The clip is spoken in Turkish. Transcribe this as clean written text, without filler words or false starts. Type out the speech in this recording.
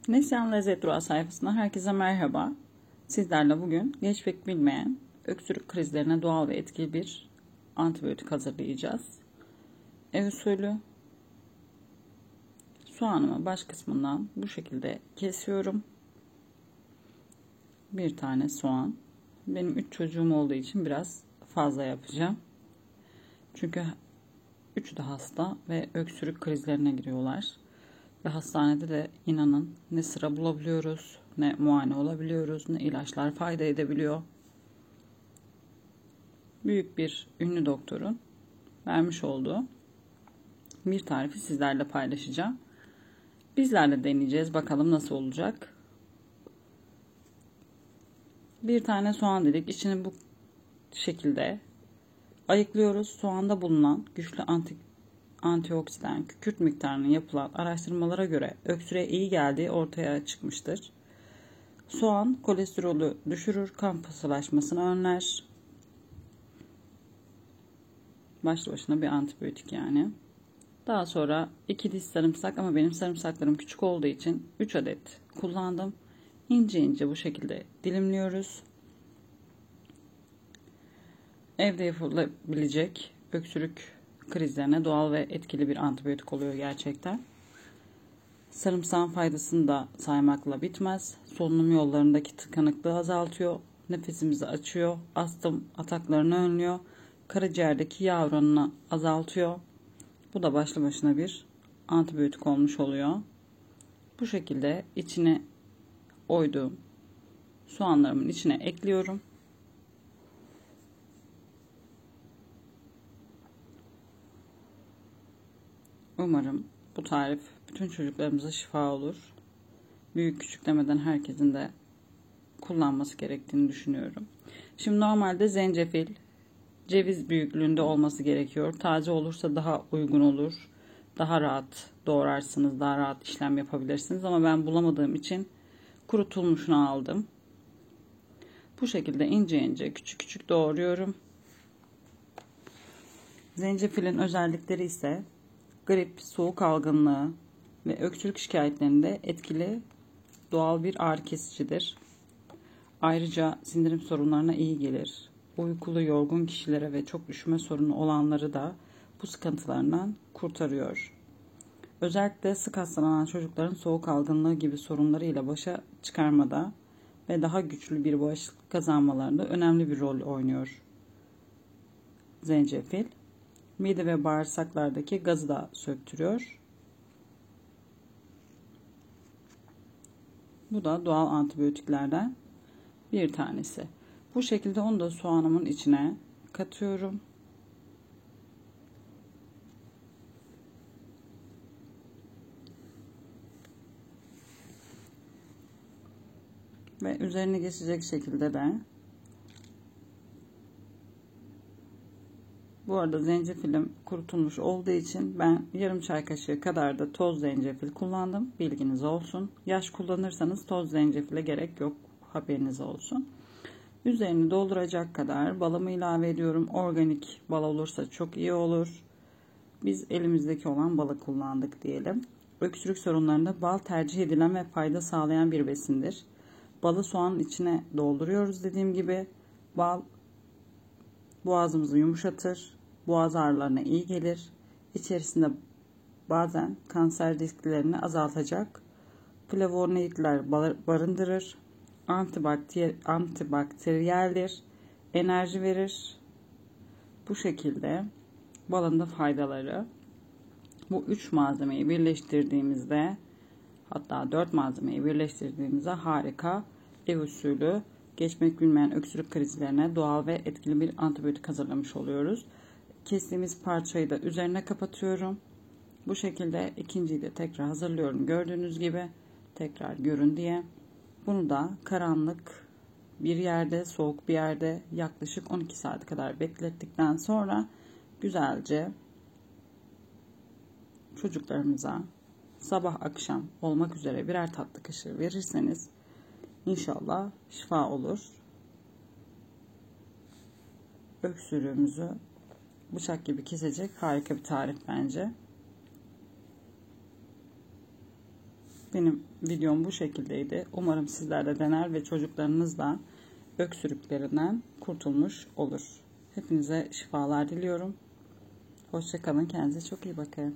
Neslihan Lezzet Durağı sayfasından herkese merhaba. Sizlerle bugün geçmek bilmeyen öksürük krizlerine doğal ve etkili bir antibiyotik hazırlayacağız. Ev usulü soğanımı baş kısmından bu şekilde kesiyorum. Bir tane soğan. Benim 3 çocuğum olduğu için biraz fazla yapacağım. Çünkü üçü de hasta ve öksürük krizlerine giriyorlar. Ve hastanede de inanın ne sıra bulabiliyoruz, ne muayene olabiliyoruz, ne ilaçlar fayda edebiliyor. Büyük bir ünlü doktorun vermiş olduğu bir tarifi sizlerle paylaşacağım. Bizler de deneyeceğiz. Bakalım nasıl olacak. Bir tane soğan dedik. İçini bu şekilde ayıklıyoruz. Soğanda bulunan güçlü antioksidan, kükürt miktarının yapılan araştırmalara göre öksürüğe iyi geldiği ortaya çıkmıştır. Soğan kolesterolü düşürür, kan pıhtılaşmasını önler. Başlı başına bir antibiyotik yani. Daha sonra 2 diş sarımsak, ama benim sarımsaklarım küçük olduğu için 3 adet kullandım. İnce ince bu şekilde dilimliyoruz. Evde yapılabilecek öksürük krizlerine doğal ve etkili bir antibiyotik oluyor gerçekten. Sarımsağın faydasını da saymakla bitmez. Solunum yollarındaki tıkanıklığı azaltıyor, nefesimizi açıyor, astım ataklarını önlüyor, karaciğerdeki yağ oranını azaltıyor. Bu da başlı başına bir antibiyotik olmuş oluyor. Bu şekilde içine oyduğum soğanlarımın içine ekliyorum. Umarım bu tarif bütün çocuklarımıza şifa olur. Büyük küçük demeden herkesin de kullanması gerektiğini düşünüyorum. Şimdi normalde zencefil ceviz büyüklüğünde olması gerekiyor. Taze olursa daha uygun olur. Daha rahat doğrarsınız, daha rahat işlem yapabilirsiniz. Ama ben bulamadığım için kurutulmuşunu aldım. Bu şekilde ince ince küçük küçük doğruyorum. Zencefilin özellikleri ise grip, soğuk algınlığı ve öksürük şikayetlerinde etkili doğal bir ağrı kesicidir. Ayrıca sindirim sorunlarına iyi gelir. Uykulu, yorgun kişilere ve çok üşüme sorunu olanları da bu sıkıntılarından kurtarıyor. Özellikle sık hastalanan çocukların soğuk algınlığı gibi sorunlarıyla başa çıkarmada ve daha güçlü bir bağışıklık kazanmalarında önemli bir rol oynuyor. Zencefil, mide ve bağırsaklardaki gazı da söktürüyor. Bu da doğal antibiyotiklerden bir tanesi. Bu şekilde onu da soğanımın içine katıyorum. Ve üzerine geçecek şekilde de, bu arada zencefilim kurutulmuş olduğu için ben yarım çay kaşığı kadar da toz zencefil kullandım. Bilginiz olsun. Yaş kullanırsanız toz zencefile gerek yok. Haberiniz olsun. Üzerini dolduracak kadar balımı ilave ediyorum. Organik bal olursa çok iyi olur. Biz elimizdeki olan balı kullandık diyelim. Öksürük sorunlarında bal tercih edilen ve fayda sağlayan bir besindir. Balı soğanın içine dolduruyoruz dediğim gibi. Bal boğazımızı yumuşatır. Boğaz ağrılarına iyi gelir. İçerisinde bazen kanser risklerini azaltacak flavonoidler barındırır. Antibakteriyeldir. Enerji verir. Bu şekilde balın da faydaları. Bu 3 malzemeyi birleştirdiğimizde, hatta 4 malzemeyi birleştirdiğimizde harika ev usulü geçmek bilmeyen öksürük krizlerine doğal ve etkili bir antibiyotik hazırlamış oluyoruz. Kestiğimiz parçayı da üzerine kapatıyorum. Bu şekilde ikinciyi de tekrar hazırlıyorum. Gördüğünüz gibi tekrar görün diye. Bunu da karanlık bir yerde, soğuk bir yerde yaklaşık 12 saat kadar beklettikten sonra güzelce çocuklarımıza sabah akşam olmak üzere birer tatlı kaşığı verirseniz İnşallah şifa olur. Öksürüğümüzü bıçak gibi kesecek harika bir tarif bence. Benim videom bu şekildeydi. Umarım sizler de dener ve çocuklarınız da öksürüklerinden kurtulmuş olur. Hepinize şifalar diliyorum. Hoşça kalın. Kendinize çok iyi bakın.